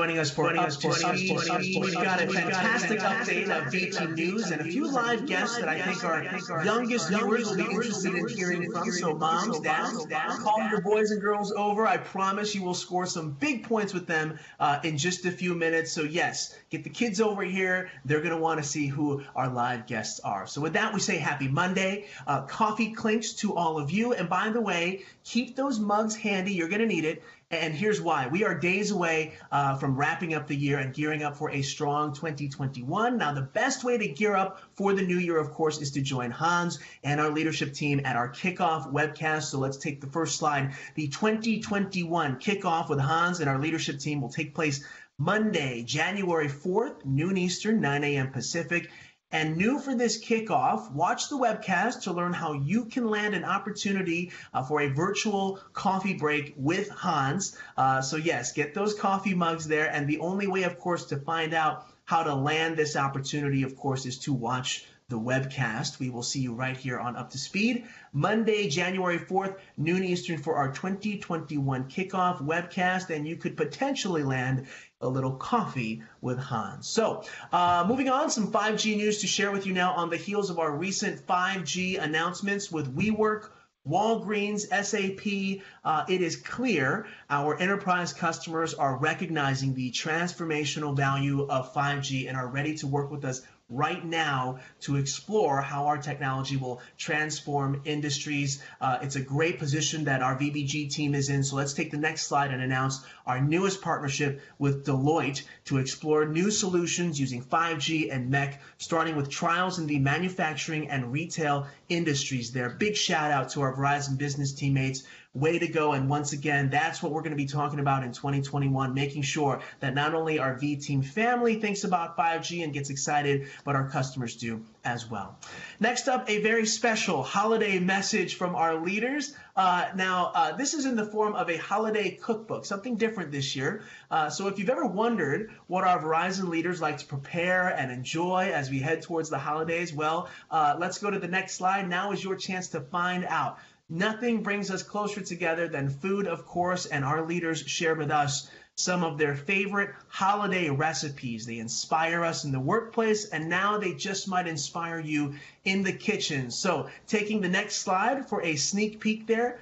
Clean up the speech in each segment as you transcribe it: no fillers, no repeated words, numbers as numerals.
joining us for Up to Speed. We've got a fantastic update of VT news and a few live guests that I think our youngest viewers will be interested in hearing from. So moms, dads, call your boys and girls over. I promise you will score some big points with them in just a few minutes. So yes, get the kids over here. They're going to want to see who our live guests are. So with that, we say happy Monday. Coffee clinks to all of you. And by the way, keep those mugs handy. You're going to need it. And here's why. We are days away from wrapping up the year and gearing up for a strong 2021. Now, the best way to gear up for the new year, of course, is to join Hans and our leadership team at our Kickoff webcast. So let's take the first slide. The 2021 Kickoff with Hans and our leadership team will take place Monday, January 4th, noon Eastern, 9 a.m. Pacific. And new for this kickoff, watch the webcast to learn how you can land an opportunity for a virtual coffee break with Hans. So yes, get those coffee mugs there. And the only way, of course, to find out how to land this opportunity, of course, is to watch the webcast. We will see you right here on Up to Speed, Monday, January 4th, noon Eastern for our 2021 Kickoff webcast. And you could potentially land a little coffee with Hans. So moving on, some 5G news to share with you now on the heels of our recent 5G announcements with WeWork, Walgreens, SAP. It is clear our enterprise customers are recognizing the transformational value of 5G and are ready to work with us right now to explore how our technology will transform industries. It's a great position that our VBG team is in. So let's take the next slide and announce our newest partnership with Deloitte to explore new solutions using 5G and MEC, starting with trials in the manufacturing and retail industries there. Big shout out to our Verizon business teammates. Way to go. And once again, that's what we're going to be talking about in 2021, making sure that not only our V Team family thinks about 5G and gets excited, but our customers do as well. Next up, a very special holiday message from our leaders. This is in the form of a holiday cookbook, something different this year. So if you've ever wondered what our Verizon leaders like to prepare and enjoy as we head towards the holidays, well, let's go to the next slide. Now is your chance to find out. Nothing brings us closer together than food, of course, and our leaders share with us some of their favorite holiday recipes. They inspire us in the workplace, and now they just might inspire you in the kitchen. So taking the next slide for a sneak peek there,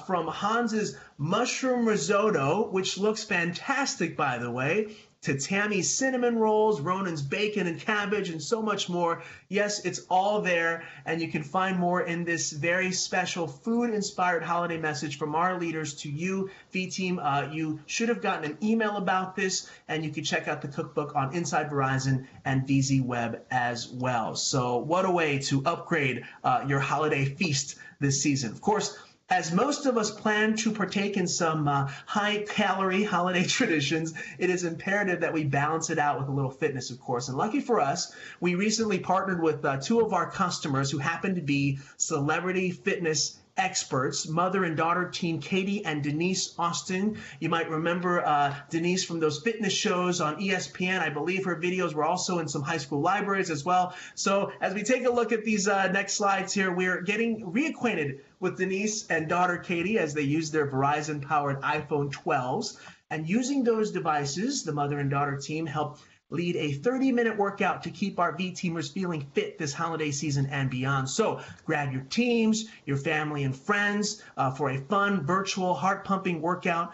from Hans's mushroom risotto, which looks fantastic, by the way, to Tammy's cinnamon rolls, Ronan's bacon and cabbage, and so much more. Yes, it's all there, and you can find more in this very special food-inspired holiday message from our leaders to you, V-Team. You should have gotten an email about this, and you can check out the cookbook on Inside Verizon and VZ Web as well. So what a way to upgrade your holiday feast this season. Of course, as most of us plan to partake in some high-calorie holiday traditions, it is imperative that we balance it out with a little fitness, of course. And lucky for us, we recently partnered with two of our customers who happen to be celebrity fitness experts, mother and daughter team Katie and Denise Austin. You might remember Denise from those fitness shows on ESPN. I believe her videos were also in some high school libraries as well. So as we take a look at these next slides here, we're getting reacquainted with Denise and daughter Katie as they use their Verizon-powered iPhone 12s. And using those devices, the mother and daughter team helped lead a 30-minute workout to keep our V-Teamers feeling fit this holiday season and beyond. So grab your teams, your family and friends for a fun, virtual, heart-pumping workout.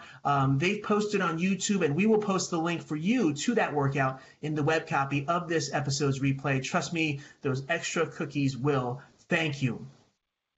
They've posted on YouTube, and we will post the link for you to that workout in the web copy of this episode's replay. Trust me, those extra cookies will thank you.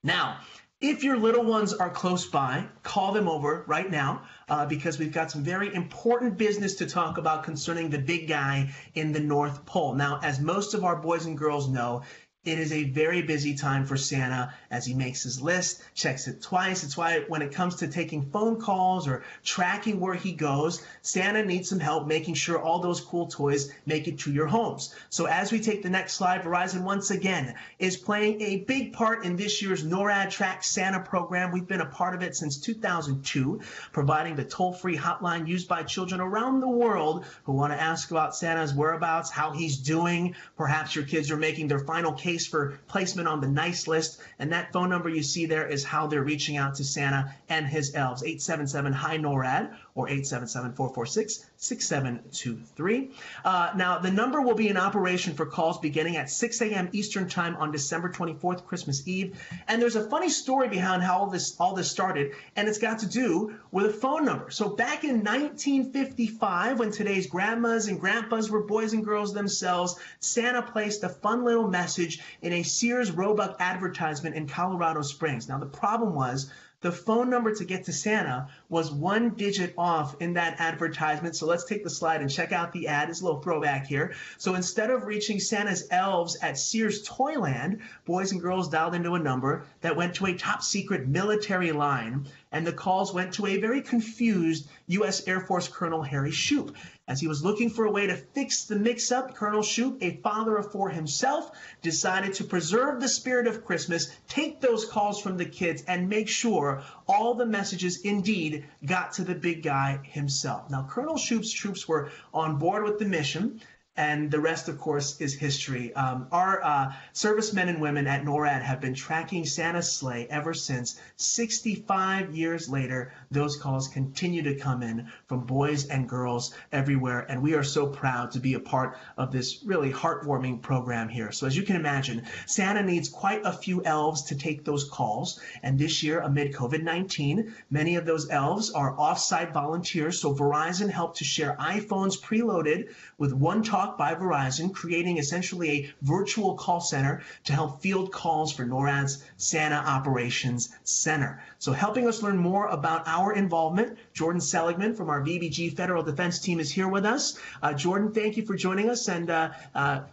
Now, if your little ones are close by, call them over right now because we've got some very important business to talk about concerning the big guy in the North Pole. Now, as most of our boys and girls know, it is a very busy time for Santa as he makes his list, checks it twice. It's why when it comes to taking phone calls or tracking where he goes, Santa needs some help making sure all those cool toys make it to your homes. So as we take the next slide, Verizon once again is playing a big part in this year's NORAD Track Santa program. We've been a part of it since 2002, providing the toll-free hotline used by children around the world who want to ask about Santa's whereabouts, how he's doing. Perhaps your kids are making their final case case for placement on the nice list. And that phone number you see there is how they're reaching out to Santa and his elves, 877-HI-NORAD or 877-446-6723. Now, the number will be in operation for calls beginning at 6 a.m. Eastern Time on December 24th, Christmas Eve. And there's a funny story behind how all this started, and it's got to do with a phone number. So back in 1955, when today's grandmas and grandpas were boys and girls themselves, Santa placed a fun little message in a Sears Roebuck advertisement in Colorado Springs. Now, the problem was the phone number to get to Santa was one digit off in that advertisement. So let's take the slide and check out the ad. It's a little throwback here. So instead of reaching Santa's elves at Sears Toyland, boys and girls dialed into a number that went to a top secret military line, and the calls went to a very confused U.S. Air Force Colonel Harry Shoup. As he was looking for a way to fix the mix-up, Colonel Shoup, a father of four himself, decided to preserve the spirit of Christmas, take those calls from the kids, and make sure all the messages indeed got to the big guy himself. Now, Colonel Shoup's troops were on board with the mission, and the rest, of course, is history. Our servicemen and women at NORAD have been tracking Santa's sleigh ever since. 65 years later, those calls continue to come in from boys and girls everywhere, and we are so proud to be a part of this really heartwarming program here. So as you can imagine, Santa needs quite a few elves to take those calls, and this year, amid COVID-19, many of those elves are off-site volunteers, so Verizon helped to share iPhones preloaded with One Talk by Verizon, creating essentially a virtual call center to help field calls for NORAD's Santa Operations Center. So helping us learn more about our involvement, Jordan Seligman from our VBG Federal Defense Team is here with us. Jordan, thank you for joining us, and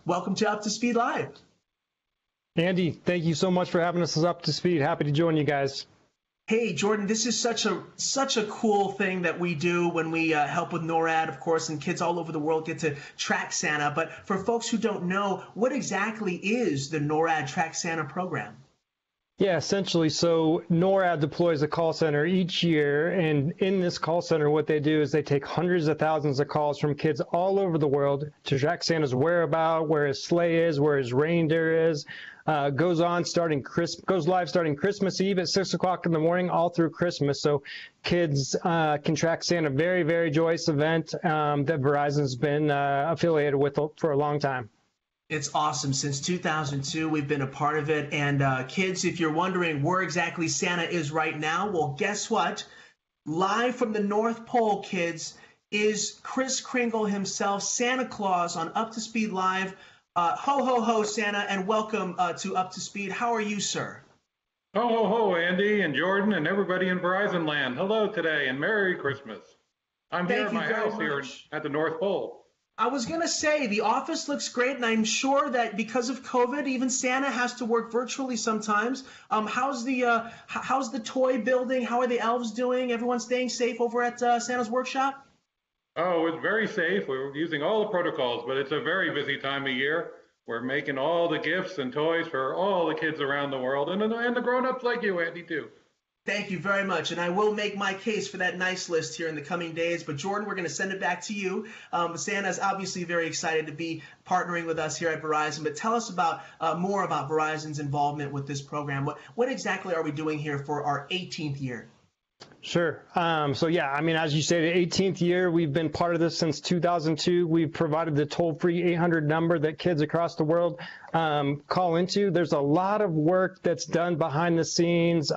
welcome to Up to Speed Live. Andy, thank you so much for having us up to speed. Happy to join you guys. Hey, Jordan, this is such a cool thing that we do when we help with NORAD, of course, and kids all over the world get to track Santa. But for folks who don't know, what exactly is the NORAD Track Santa program? Yeah, essentially, so NORAD deploys a call center each year, and in this call center, what they do is they take hundreds of thousands of calls from kids all over the world to track Santa's whereabouts, where his sleigh is, where his reindeer is. Goes live starting Christmas Eve at 6 o'clock in the morning, all through Christmas. So kids can track Santa. Very, very joyous event that Verizon's been affiliated with for a long time. It's awesome. Since 2002, we've been a part of it. And kids, if you're wondering where exactly Santa is right now, well, guess what? Live from the North Pole, kids, is Kris Kringle himself, Santa Claus, on Up to Speed Live. Ho, ho, ho, Santa, and welcome to Up to Speed. How are you, sir? Ho, ho, ho, Andy and Jordan and everybody in Verizon land. Hello today and Merry Christmas. I'm here at my house here at the North Pole. I was going to say, the office looks great, and I'm sure that because of COVID, even Santa has to work virtually sometimes. How's the toy building? How are the elves doing? Everyone staying safe over at Santa's workshop? Oh, it's very safe. We're using all the protocols, but it's a very busy time of year. We're making all the gifts and toys for all the kids around the world, and the grown-ups like you, Andy, too. Thank you very much, and I will make my case for that nice list here in the coming days. But Jordan, we're going to send it back to you. Santa's obviously very excited to be partnering with us here at Verizon, but tell us about more about Verizon's involvement with this program. What exactly are we doing here for our 18th year? Sure. So yeah, I mean, as you say, the 18th year, we've been part of this since 2002. We've provided the toll-free 800 number that kids across the world call into. There's a lot of work that's done behind the scenes.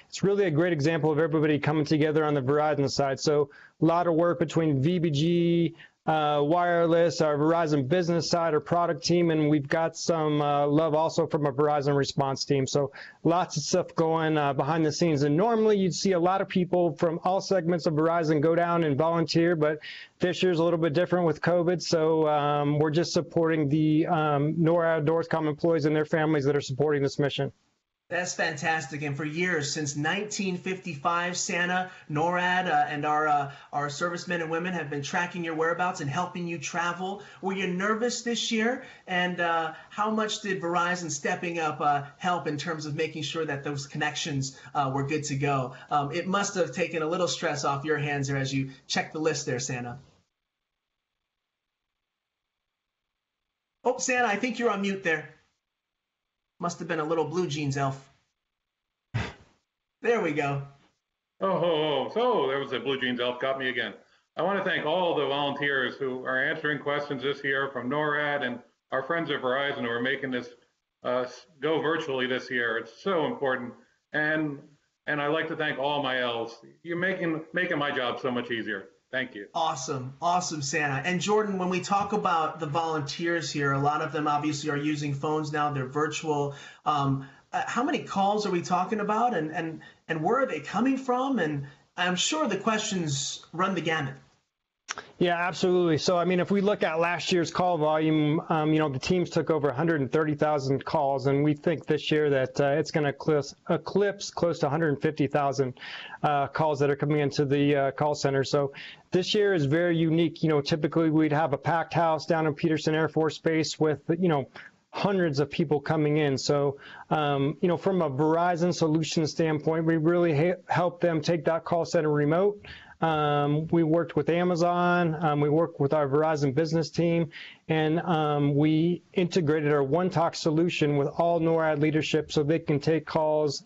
It's really a great example of everybody coming together on the Verizon side. So a lot of work between VBG, wireless, our Verizon business side, our product team, and we've got some love also from a Verizon response team. So lots of stuff going behind the scenes. And normally you'd see a lot of people from all segments of Verizon go down and volunteer, but this year's a little bit different with COVID. So we're just supporting the NORAD DOORSCOM employees and their families that are supporting this mission. That's fantastic. And for years, since 1955, Santa, NORAD, and our servicemen and women have been tracking your whereabouts and helping you travel. Were you nervous this year? And how much did Verizon stepping up help in terms of making sure that those connections were good to go? It must have taken a little stress off your hands there as you check the list there, Santa. Oh, Santa, I think you're on mute there. Must have been a little blue jeans elf. There we go. So there was a blue jeans elf, got me again. I want to thank all the volunteers who are answering questions this year from NORAD and our friends at Verizon who are making this go virtually this year. It's so important. And I'd like to thank all my elves. You're making my job so much easier. Thank you. Awesome, Santa. And Jordan, when we talk about the volunteers here, a lot of them obviously are using phones now. They're virtual. How many calls are we talking about, and where are they coming from? And I'm sure the questions run the gamut. Yeah, absolutely. So, I mean, if we look at last year's call volume, the teams took over 130,000 calls, and we think this year that it's going to eclipse close to 150,000 calls that are coming into the call center. So this year is very unique. Typically we'd have a packed house down in Peterson Air Force Base with, hundreds of people coming in. So, from a Verizon solution standpoint, we really help them take that call center remote. We worked with Amazon, we worked with our Verizon business team, and we integrated our one-talk solution with all NORAD leadership so they can take calls,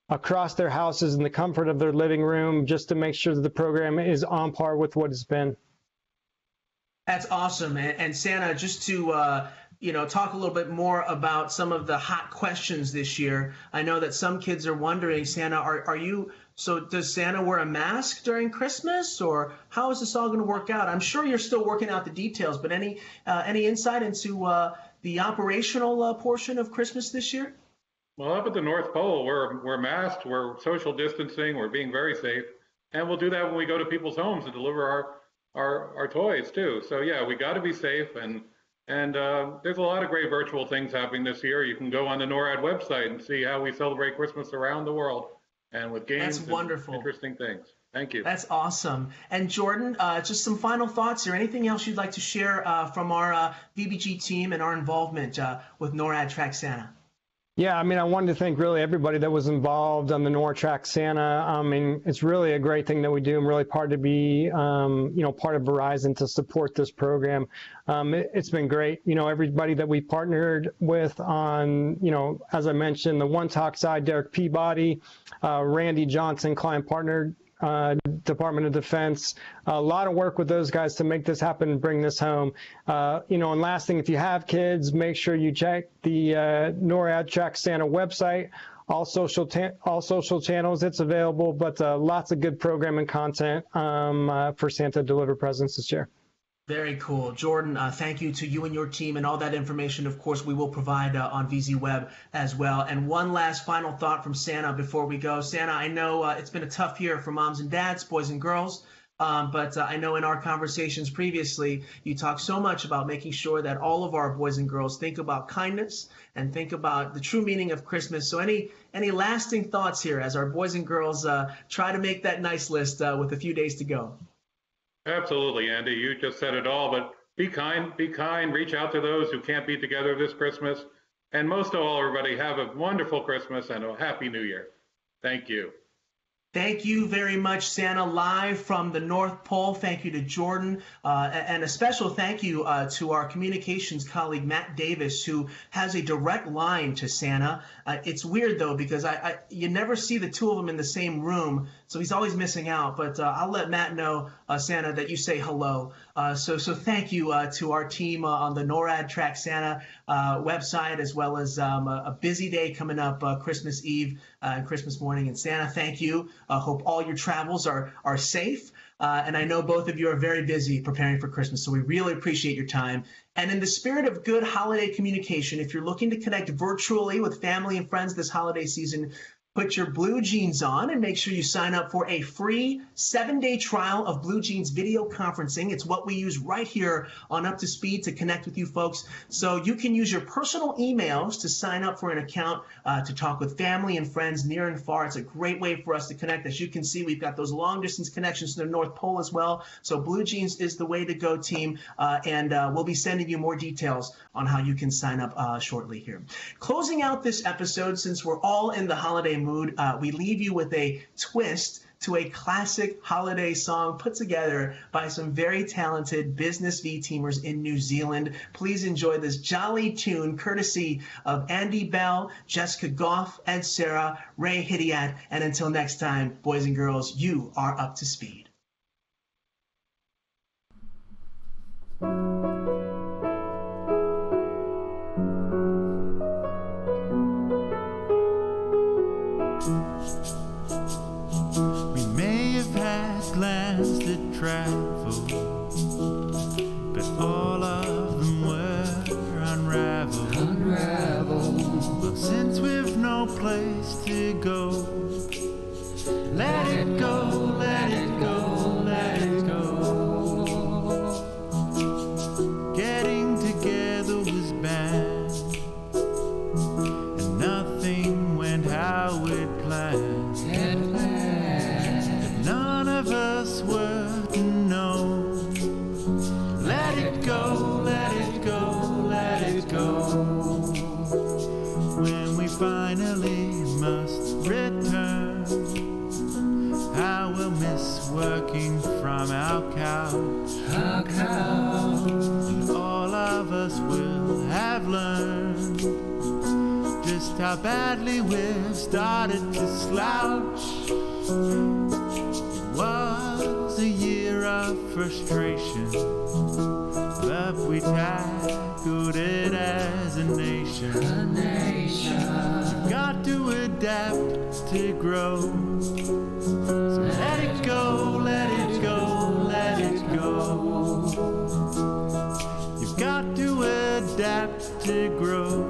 across their houses in the comfort of their living room, just to make sure that the program is on par with what it's been. That's awesome. And Santa, just to talk a little bit more about some of the hot questions this year. I know that some kids are wondering, Santa, so does Santa wear a mask during Christmas, or how is this all going to work out? I'm sure you're still working out the details, but any insight into the operational portion of Christmas this year? Well, up at the North Pole, we're masked, we're social distancing, we're being very safe, and we'll do that when we go to people's homes to deliver our toys too. So yeah, we got to be safe, and there's a lot of great virtual things happening this year. You can go on the NORAD website and see how we celebrate Christmas around the world, and with games. That's wonderful. And interesting things. Thank you. That's awesome. And Jordan, just some final thoughts or anything else you'd like to share from our VBG team and our involvement with NORAD Track Santa? Yeah, I mean, I wanted to thank really everybody that was involved on the NORAD Track Santa. I mean, it's really a great thing that we do. I'm really proud to be, part of Verizon to support this program. It's been great. Everybody that we partnered with on, as I mentioned, the One Talk side, Derek Peabody, Randy Johnson, client partner, Department of Defense, a lot of work with those guys to make this happen and bring this home. And last thing, if you have kids, make sure you check the NORAD Track Santa website. All social channels, it's available, but lots of good programming content for Santa to deliver presents this year. Very cool. Jordan, thank you to you and your team, and all that information, of course, we will provide on VZ Web as well. And one last final thought from Santa before we go. Santa, I know it's been a tough year for moms and dads, boys and girls, but I know in our conversations previously, you talked so much about making sure that all of our boys and girls think about kindness and think about the true meaning of Christmas. So any lasting thoughts here as our boys and girls try to make that nice list with a few days to go? Absolutely, Andy. You just said it all, but be kind, reach out to those who can't be together this Christmas. And most of all, everybody, have a wonderful Christmas and a happy New Year. Thank you. Thank you very much, Santa, live from the North Pole. Thank you to Jordan, and a special thank you to our communications colleague, Matt Davis, who has a direct line to Santa. It's weird, though, because you never see the two of them in the same room, so he's always missing out. But I'll let Matt know, Santa, that you say hello. So thank you to our team on the NORAD Track Santa website, as well as a busy day coming up Christmas Eve and Christmas morning. And Santa, thank you. Hope all your travels are safe. And I know both of you are very busy preparing for Christmas, so we really appreciate your time. And in the spirit of good holiday communication, if you're looking to connect virtually with family and friends this holiday season, put your blue jeans on and make sure you sign up for a free 7-day trial of Blue Jeans video conferencing. It's what we use right here on Up to Speed to connect with you folks. So you can use your personal emails to sign up for an account to talk with family and friends near and far. It's a great way for us to connect. As you can see, we've got those long distance connections to the North Pole as well. So Blue Jeans is the way to go, team. And we'll be sending you more details on how you can sign up shortly here. Closing out this episode, since we're all in the holiday mood, we leave you with a twist to a classic holiday song put together by some very talented business V-teamers in New Zealand. Please enjoy this jolly tune courtesy of Andy Bell, Jessica Goff, Ed Sarah, Ray Hidiat, and until next time, boys and girls, you are up to speed. We may have had plans to travel, but all of them were unraveled. Well, since we've no place to go, let it go, let it go, let it go. Getting together was bad, and nothing went how we'd planned. But none of us were to know. Let it go, let it go, let it go. When we finally must return, how we'll miss working from our couch. And all of us will have learned just how badly we've started to slouch. It was a year of frustration, but we tackled it as a nation. We've got to adapt to grow. So let it go, let it go, let it go. You've got to adapt to grow.